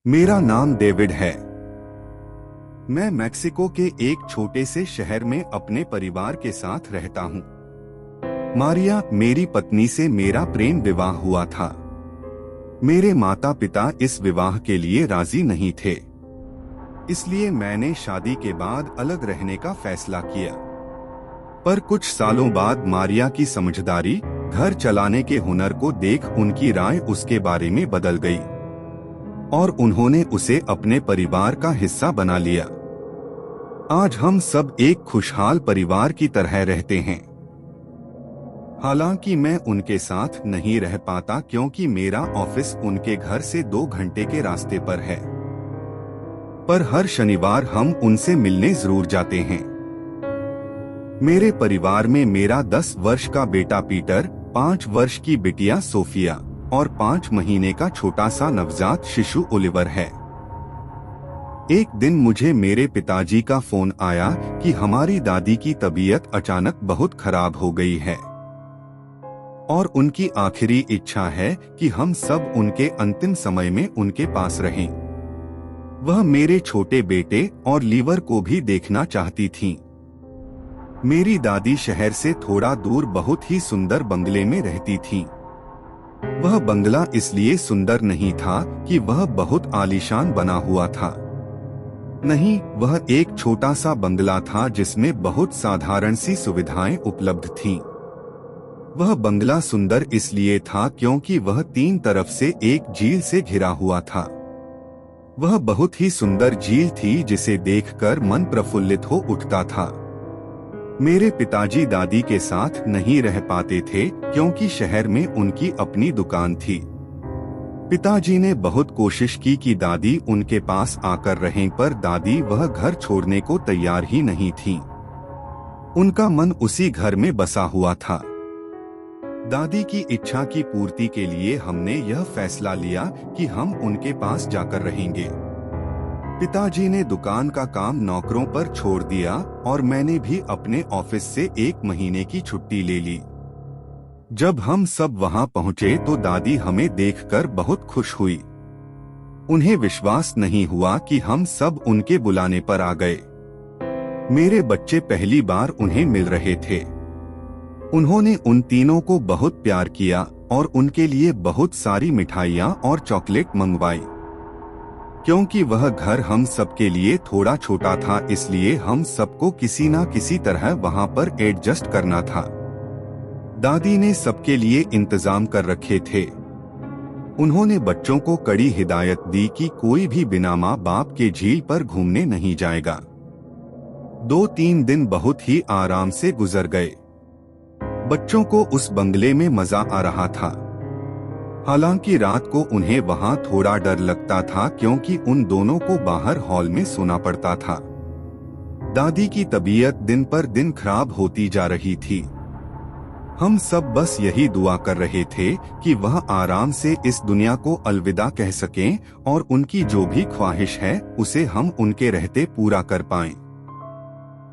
मेरा नाम डेविड है। मैं मेक्सिको के एक छोटे से शहर में अपने परिवार के साथ रहता हूँ। मारिया मेरी पत्नी से मेरा प्रेम विवाह हुआ था। मेरे माता पिता इस विवाह के लिए राजी नहीं थे, इसलिए मैंने शादी के बाद अलग रहने का फैसला किया। पर कुछ सालों बाद मारिया की समझदारी, घर चलाने के हुनर को देख उनकी राय उसके बारे में बदल गई और उन्होंने उसे अपने परिवार का हिस्सा बना लिया। आज हम सब एक खुशहाल परिवार की तरह रहते हैं। हालांकि मैं उनके साथ नहीं रह पाता क्योंकि मेरा ऑफिस उनके घर से 2 घंटे के रास्ते पर है, पर हर शनिवार हम उनसे मिलने जरूर जाते हैं। मेरे परिवार में मेरा 10 वर्ष का बेटा पीटर, 5 वर्ष की बिटिया सोफिया और 5 महीने का छोटा सा नवजात शिशु ओलिवर है। एक दिन मुझे मेरे पिताजी का फोन आया कि हमारी दादी की तबीयत अचानक बहुत खराब हो गई है और उनकी आखिरी इच्छा है कि हम सब उनके अंतिम समय में उनके पास रहें। वह मेरे छोटे बेटे और लीवर को भी देखना चाहती थीं। मेरी दादी शहर से थोड़ा दूर बहुत ही सुंदर बंगले में रहती थीं। वह बंगला इसलिए सुंदर नहीं था कि वह बहुत आलीशान बना हुआ था। नहीं, वह एक छोटा सा बंगला था जिसमें बहुत साधारण सी सुविधाएं उपलब्ध थीं। वह बंगला सुंदर इसलिए था क्योंकि वह 3 तरफ से एक झील से घिरा हुआ था। वह बहुत ही सुंदर झील थी जिसे देखकर मन प्रफुल्लित हो उठता था। मेरे पिताजी दादी के साथ नहीं रह पाते थे क्योंकि शहर में उनकी अपनी दुकान थी। पिताजी ने बहुत कोशिश की कि दादी उनके पास आकर रहें, पर दादी वह घर छोड़ने को तैयार ही नहीं थी। उनका मन उसी घर में बसा हुआ था। दादी की इच्छा की पूर्ति के लिए हमने यह फैसला लिया कि हम उनके पास जाकर रहेंगे। पिताजी ने दुकान का काम नौकरों पर छोड़ दिया और मैंने भी अपने ऑफिस से 1 महीने की छुट्टी ले ली। जब हम सब वहां पहुंचे तो दादी हमें देखकर बहुत खुश हुई। उन्हें विश्वास नहीं हुआ कि हम सब उनके बुलाने पर आ गए। मेरे बच्चे पहली बार उन्हें मिल रहे थे। उन्होंने उन तीनों को बहुत प्यार किया और उनके लिए बहुत सारी मिठाइयाँ और चॉकलेट मंगवाई। क्योंकि वह घर हम सबके लिए थोड़ा छोटा था, इसलिए हम सबको किसी न किसी तरह वहां पर एडजस्ट करना था। दादी ने सबके लिए इंतजाम कर रखे थे। उन्होंने बच्चों को कड़ी हिदायत दी कि कोई भी बिना माँ बाप के झील पर घूमने नहीं जाएगा। 2-3 दिन बहुत ही आराम से गुजर गए। बच्चों को उस बंगले में मजा आ रहा था। हालांकि रात को उन्हें वहां थोड़ा डर लगता था क्योंकि उन दोनों को बाहर हॉल में सोना पड़ता था। दादी की तबीयत दिन पर दिन खराब होती जा रही थी। हम सब बस यही दुआ कर रहे थे कि वह आराम से इस दुनिया को अलविदा कह सकें और उनकी जो भी ख्वाहिश है उसे हम उनके रहते पूरा कर पाएं।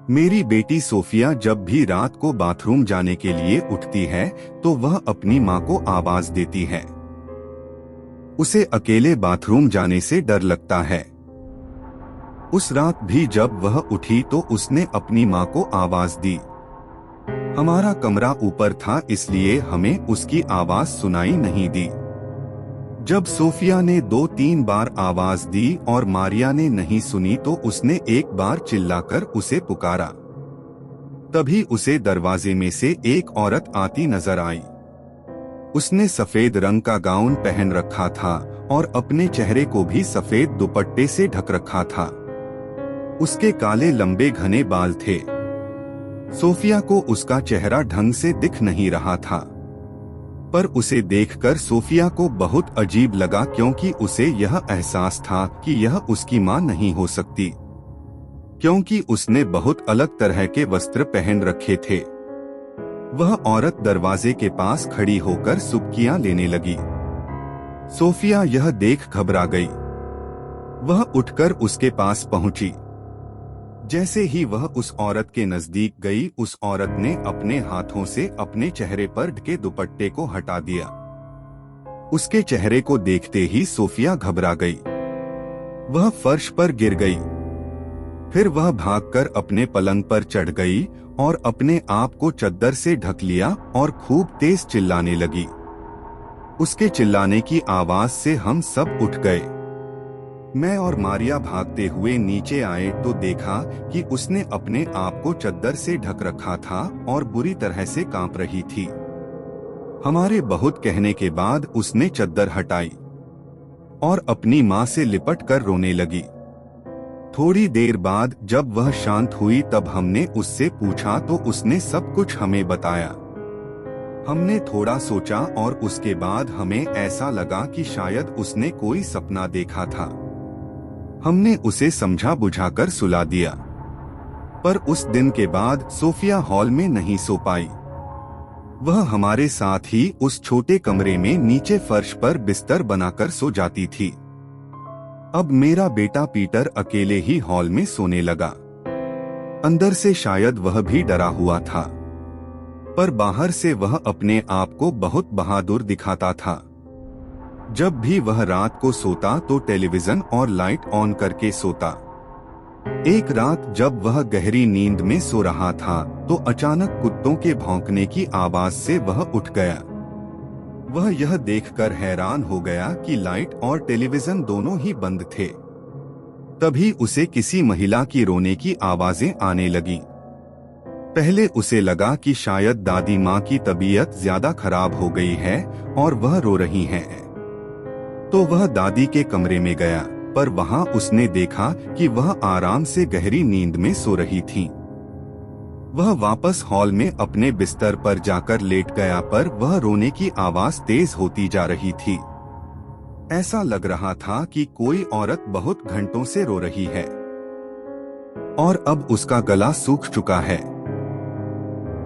मेरी बेटी सोफिया जब भी रात को बाथरूम जाने के लिए उठती है तो वह अपनी माँ को आवाज देती है। उसे अकेले बाथरूम जाने से डर लगता है। उस रात भी जब वह उठी तो उसने अपनी माँ को आवाज दी। हमारा कमरा ऊपर था, इसलिए हमें उसकी आवाज सुनाई नहीं दी। जब सोफिया ने 2-3 बार आवाज दी और मारिया ने नहीं सुनी तो उसने एक बार चिल्लाकर उसे पुकारा। तभी उसे दरवाजे में से एक औरत आती नजर आई। उसने सफेद रंग का गाउन पहन रखा था और अपने चेहरे को भी सफेद दुपट्टे से ढक रखा था। उसके काले लंबे घने बाल थे। सोफिया को उसका चेहरा ढंग से दिख नहीं रहा था, पर उसे देखकर सोफिया को बहुत अजीब लगा क्योंकि उसे यह एहसास था कि यह उसकी मां नहीं हो सकती, क्योंकि उसने बहुत अलग तरह के वस्त्र पहन रखे थे। वह औरत दरवाजे के पास खड़ी होकर सुबकियां लेने लगी। सोफिया यह देख घबरा गई। वह उठकर उसके पास पहुंची। जैसे ही वह उस औरत के नजदीक गई, उस औरत ने अपने हाथों से अपने चेहरे पर ढके दुपट्टे को हटा दिया। उसके चेहरे को देखते ही सोफिया घबरा गई। वह फर्श पर गिर गई। फिर वह भागकर अपने पलंग पर चढ़ गई और अपने आप को चद्दर से ढक लिया और खूब तेज चिल्लाने लगी। उसके चिल्लाने की आवाज से हम सब उठ गए। मैं और मारिया भागते हुए नीचे आए तो देखा कि उसने अपने आप को चद्दर से ढक रखा था और बुरी तरह से कांप रही थी। हमारे बहुत कहने के बाद उसने चद्दर हटाई और अपनी माँ से लिपट कर रोने लगी। थोड़ी देर बाद जब वह शांत हुई तब हमने उससे पूछा तो उसने सब कुछ हमें बताया। हमने थोड़ा सोचा और उसके बाद हमें ऐसा लगा कि शायद उसने कोई सपना देखा था। हमने उसे समझा बुझाकर सुला दिया। पर उस दिन के बाद सोफिया हॉल में नहीं सो पाई। वह हमारे साथ ही उस छोटे कमरे में नीचे फर्श पर बिस्तर बनाकर सो जाती थी। अब मेरा बेटा पीटर अकेले ही हॉल में सोने लगा। अंदर से शायद वह भी डरा हुआ था, पर बाहर से वह अपने आप को बहुत बहादुर दिखाता था। जब भी वह रात को सोता तो टेलीविजन और लाइट ऑन करके सोता। एक रात जब वह गहरी नींद में सो रहा था तो अचानक कुत्तों के भौंकने की आवाज से वह उठ गया। वह यह देखकर हैरान हो गया कि लाइट और टेलीविजन दोनों ही बंद थे। तभी उसे किसी महिला की रोने की आवाजें आने लगी। पहले उसे लगा कि शायद दादी माँ की तबीयत ज्यादा खराब हो गई है और वह रो रही हैं। तो वह दादी के कमरे में गया, पर वहां उसने देखा कि वह आराम से गहरी नींद में सो रही थीं। वह वापस हॉल में अपने बिस्तर पर जाकर लेट गया, पर वह रोने की आवाज तेज होती जा रही थी। ऐसा लग रहा था कि कोई औरत बहुत घंटों से रो रही है और अब उसका गला सूख चुका है।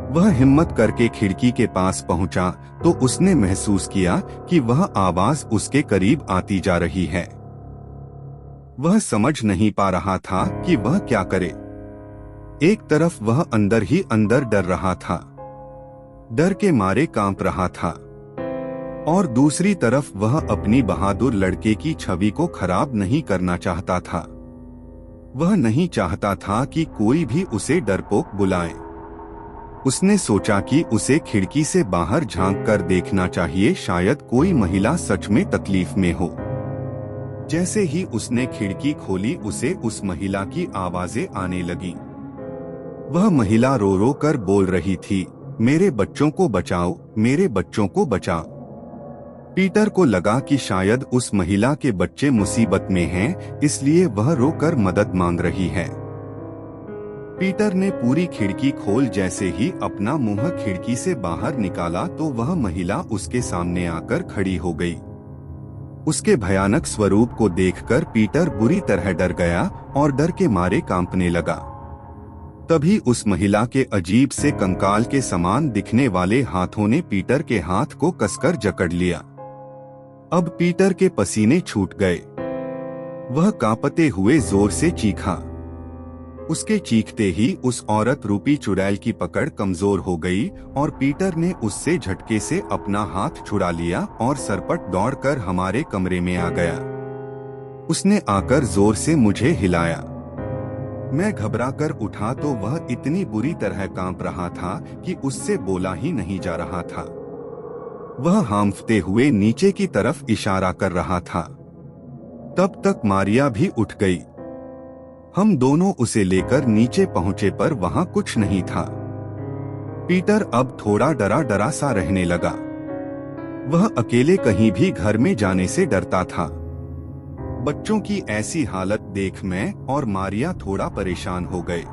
वह हिम्मत करके खिड़की के पास पहुंचा तो उसने महसूस किया कि वह आवाज उसके करीब आती जा रही है। वह समझ नहीं पा रहा था कि वह क्या करे। एक तरफ वह अंदर ही अंदर डर रहा था, डर के मारे कांप रहा था, और दूसरी तरफ वह अपनी बहादुर लड़के की छवि को खराब नहीं करना चाहता था। वह नहीं चाहता था कि कोई भी उसे डरपोक बुलाए। उसने सोचा कि उसे खिड़की से बाहर झांक कर देखना चाहिए, शायद कोई महिला सच में तकलीफ में हो। जैसे ही उसने खिड़की खोली उसे उस महिला की आवाजें आने लगी। वह महिला रो रो कर बोल रही थी, मेरे बच्चों को बचाओ, मेरे बच्चों को बचाओ। पीटर को लगा कि शायद उस महिला के बच्चे मुसीबत में हैं, इसलिए वह रोकर मदद मांग रही है। पीटर ने पूरी खिड़की खोल जैसे ही अपना मुंह खिड़की से बाहर निकाला तो वह महिला उसके सामने आकर खड़ी हो गई। उसके भयानक स्वरूप को देखकर पीटर बुरी तरह डर गया और डर के मारे कांपने लगा। तभी उस महिला के अजीब से कंकाल के समान दिखने वाले हाथों ने पीटर के हाथ को कसकर जकड़ लिया। अब पीटर के पसीने छूट गए। वह कांपते हुए जोर से चीखा। उसके चीखते ही उस औरत रूपी चुड़ैल की पकड़ कमजोर हो गई और पीटर ने उससे झटके से अपना हाथ छुड़ा लिया और सरपट दौड़कर हमारे कमरे में आ गया। उसने आकर जोर से मुझे हिलाया। मैं घबराकर उठा तो वह इतनी बुरी तरह कांप रहा था कि उससे बोला ही नहीं जा रहा था। वह हांफते हुए नीचे की तरफ इशारा कर रहा था। तब तक मारिया भी उठ गई। हम दोनों उसे लेकर नीचे पहुंचे पर वहां कुछ नहीं था। पीटर अब थोड़ा डरा डरा सा रहने लगा। वह अकेले कहीं भी घर में जाने से डरता था। बच्चों की ऐसी हालत देख मैं और मारिया थोड़ा परेशान हो गए।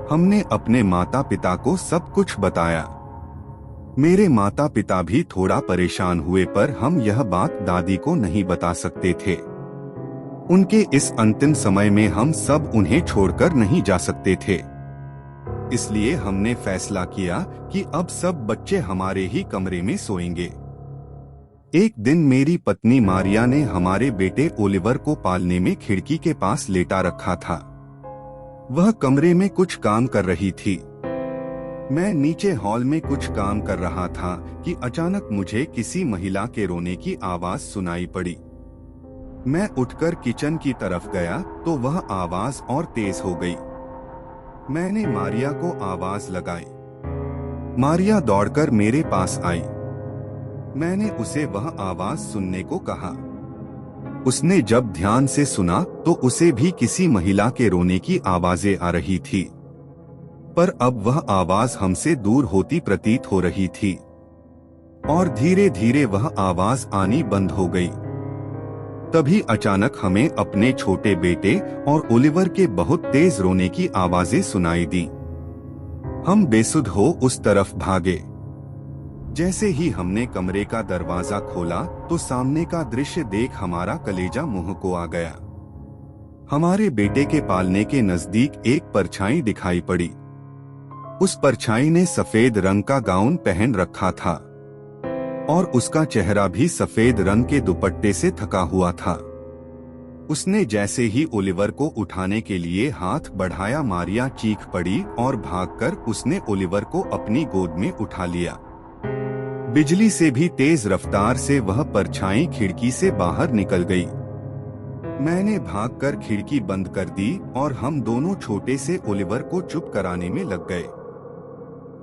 हमने अपने माता पिता को सब कुछ बताया। मेरे माता पिता भी थोड़ा परेशान हुए, पर हम यह बात दादी को नहीं बता सकते थे। उनके इस अंतिम समय में हम सब उन्हें छोड़कर नहीं जा सकते थे। इसलिए हमने फैसला किया कि अब सब बच्चे हमारे ही कमरे में सोएंगे। एक दिन मेरी पत्नी मारिया ने हमारे बेटे ओलिवर को पालने में खिड़की के पास लेटा रखा था। वह कमरे में कुछ काम कर रही थी। मैं नीचे हॉल में कुछ काम कर रहा था कि अचानक मुझे किसी महिला के रोने की आवाज सुनाई पड़ी। मैं उठकर किचन की तरफ गया तो वह आवाज और तेज हो गई। मैंने मारिया को आवाज लगाई। मारिया दौड़कर मेरे पास आई। मैंने उसे वह आवाज सुनने को कहा। उसने जब ध्यान से सुना तो उसे भी किसी महिला के रोने की आवाजें आ रही थी, पर अब वह आवाज हमसे दूर होती प्रतीत हो रही थी और धीरे धीरे वह आवाज आनी बंद हो गई। तभी अचानक हमें अपने छोटे बेटे और ओलिवर के बहुत तेज रोने की आवाजें सुनाई दी। हम बेसुध हो उस तरफ भागे। जैसे ही हमने कमरे का दरवाजा खोला तो सामने का दृश्य देख हमारा कलेजा मुंह को आ गया। हमारे बेटे के पालने के नजदीक एक परछाई दिखाई पड़ी। उस परछाई ने सफेद रंग का गाउन पहन रखा था और उसका चेहरा भी सफेद रंग के दुपट्टे से थका हुआ था। उसने जैसे ही ओलिवर को उठाने के लिए हाथ बढ़ाया, मारिया चीख पड़ी और भागकर उसने ओलिवर को अपनी गोद में उठा लिया। बिजली से भी तेज रफ्तार से वह परछाई खिड़की से बाहर निकल गई। मैंने भागकर खिड़की बंद कर दी और हम दोनों छोटे से ओलिवर को चुप कराने में लग गए।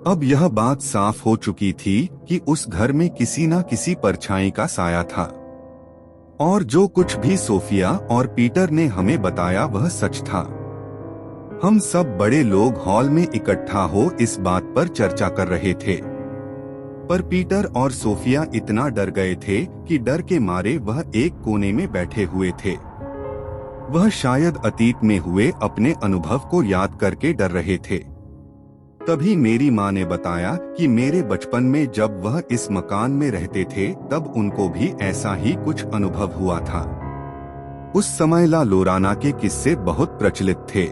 अब यह बात साफ हो चुकी थी कि उस घर में किसी न किसी परछाई का साया था और जो कुछ भी सोफिया और पीटर ने हमें बताया वह सच था। हम सब बड़े लोग हॉल में इकट्ठा हो इस बात पर चर्चा कर रहे थे, पर पीटर और सोफिया इतना डर गए थे कि डर के मारे वह एक कोने में बैठे हुए थे। वह शायद अतीत में हुए अपने अनुभव को याद करके डर रहे थे। तभी मेरी माँ ने बताया कि मेरे बचपन में जब वह इस मकान में रहते थे तब उनको भी ऐसा ही कुछ अनुभव हुआ था। उस समय ला लोराना के किस्से बहुत प्रचलित थे।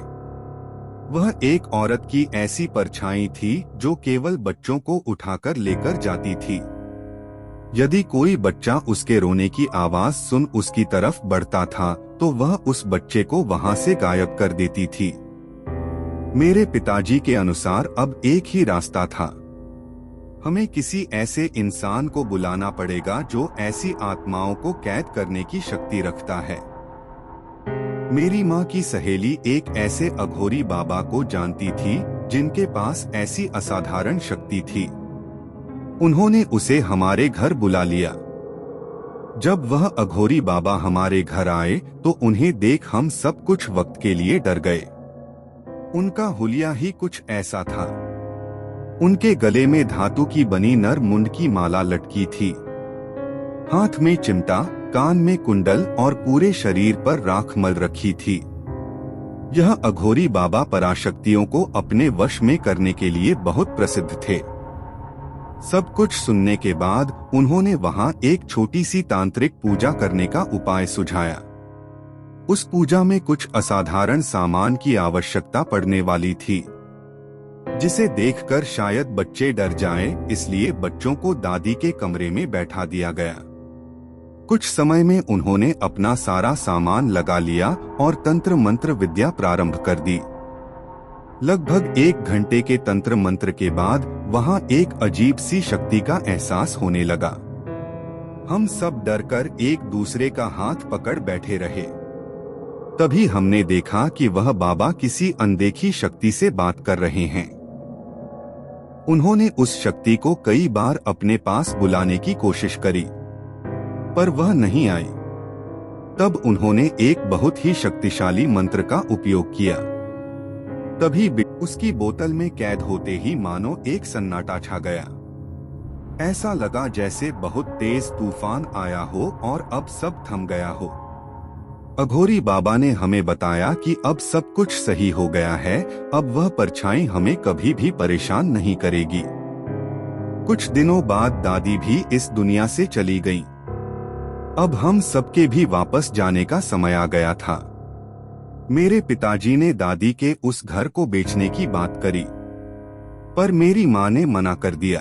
वह एक औरत की ऐसी परछाई थी जो केवल बच्चों को उठाकर लेकर जाती थी। यदि कोई बच्चा उसके रोने की आवाज सुन उसकी तरफ बढ़ता था तो वह उस बच्चे को वहां से गायब कर देती थी। मेरे पिताजी के अनुसार अब एक ही रास्ता था। हमें किसी ऐसे इंसान को बुलाना पड़ेगा जो ऐसी आत्माओं को कैद करने की शक्ति रखता है। मेरी माँ की सहेली एक ऐसे अघोरी बाबा को जानती थी जिनके पास ऐसी असाधारण शक्ति थी। उन्होंने उसे हमारे घर बुला लिया। जब वह अघोरी बाबा हमारे घर आए तो उन्हें देख हम सब कुछ वक्त के लिए डर गए। उनका हुलिया ही कुछ ऐसा था। उनके गले में धातु की बनी नर मुंड की माला लटकी थी, हाथ में चिमटा, कान में कुंडल और पूरे शरीर पर राख मल रखी थी। यह अघोरी बाबा पराशक्तियों को अपने वश में करने के लिए बहुत प्रसिद्ध थे। सब कुछ सुनने के बाद उन्होंने वहां एक छोटी सी तांत्रिक पूजा करने का उपाय सुझाया। उस पूजा में कुछ असाधारण सामान की आवश्यकता पड़ने वाली थी, जिसे देखकर शायद बच्चे डर जाएं, इसलिए बच्चों को दादी के कमरे में बैठा दिया गया। कुछ समय में उन्होंने अपना सारा सामान लगा लिया और तंत्र मंत्र विद्या प्रारंभ कर दी। लगभग 1 घंटे के तंत्र मंत्र के बाद वहां एक अजीब सी शक्ति का एहसास होने लगा। हम सब डरकर एक दूसरे का हाथ पकड़ बैठे रहे। तभी हमने देखा कि वह बाबा किसी अनदेखी शक्ति से बात कर रहे हैं। उन्होंने उस शक्ति को कई बार अपने पास बुलाने की कोशिश करी, पर वह नहीं आई। तब उन्होंने एक बहुत ही शक्तिशाली मंत्र का उपयोग किया। तभी उसकी बोतल में कैद होते ही मानो एक सन्नाटा छा गया। ऐसा लगा जैसे बहुत तेज तूफान आया हो और अब सब थम गया हो। अघोरी बाबा ने हमें बताया कि अब सब कुछ सही हो गया है, अब वह परछाई हमें कभी भी परेशान नहीं करेगी। कुछ दिनों बाद दादी भी इस दुनिया से चली गईं। अब हम सबके भी वापस जाने का समय आ गया था। मेरे पिताजी ने दादी के उस घर को बेचने की बात करी, पर मेरी माँ ने मना कर दिया।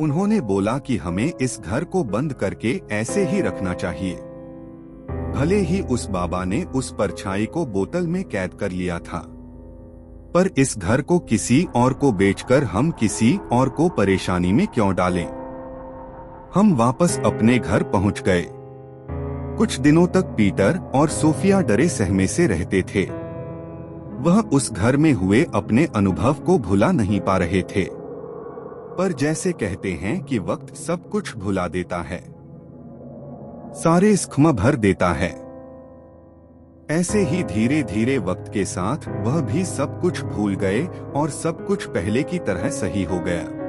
उन्होंने बोला कि हमें इस घर को बंद करके ऐसे ही रखना चाहिए। भले ही उस बाबा ने उस परछाई को बोतल में कैद कर लिया था, पर इस घर को किसी और को बेचकर हम किसी और को परेशानी में क्यों डालें। हम वापस अपने घर पहुंच गए। कुछ दिनों तक पीटर और सोफिया डरे सहमे से रहते थे। वह उस घर में हुए अपने अनुभव को भुला नहीं पा रहे थे। पर जैसे कहते हैं कि वक्त सब कुछ भुला देता है, सारे स्खम भर देता है, ऐसे ही धीरे धीरे वक्त के साथ वह भी सब कुछ भूल गए और सब कुछ पहले की तरह सही हो गया।